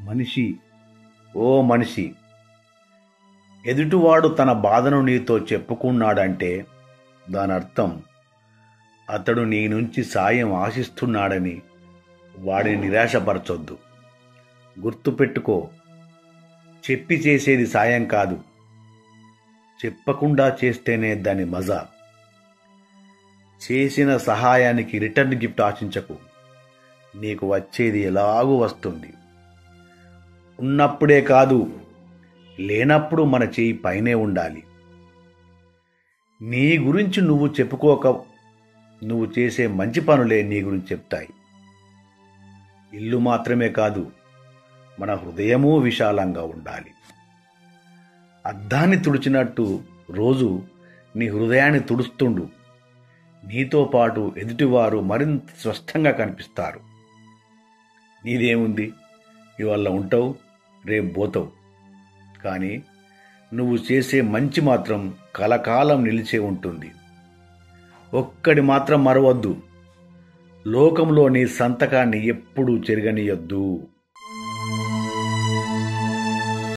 మనిషి, ఓ మనిషి, ఎదుటివాడు తన బాధను నీతో చెప్పుకున్నాడంటే దానర్థం అతడు నీ నుంచి సాయం ఆశిస్తున్నాడని. వాడిని నిరాశపరచొద్దు. గుర్తుపెట్టుకో, చెప్పి చేసేది సాయం కాదు, చెప్పకుండా చేస్తేనే దాని మజా. చేసిన సహాయానికి రిటర్న్ గిఫ్ట్ ఆశించకు. నీకు వచ్చేది ఎలాగూ వస్తుంది. ఉన్నప్పుడే కాదు, లేనప్పుడు మన చేయి పైనే ఉండాలి. నీ గురించి నువ్వు చెప్పుకోక నువ్వు చేసే మంచి పనులే నీ గురించి చెప్తాయి. ఇల్లు మాత్రమే కాదు, మన హృదయమూ విశాలంగా ఉండాలి. అద్దాన్ని తుడిచినట్టు రోజు నీ హృదయాన్ని తుడుస్తుండు. నీతో పాటు ఎదుటివారు మరింత స్పష్టంగా కనిపిస్తారు. నీదేముంది, ఇవాళ ఉంటావు, రేపు పోతావు. కానీ నువ్వు చేసే మంచి మాత్రం కలకాలం నిలిచే ఉంటుంది. ఒక్కడి మాత్రం మరవద్దు, లోకంలో నీ సంతకాన్ని ఎప్పుడూ చెరగనీయొద్దు.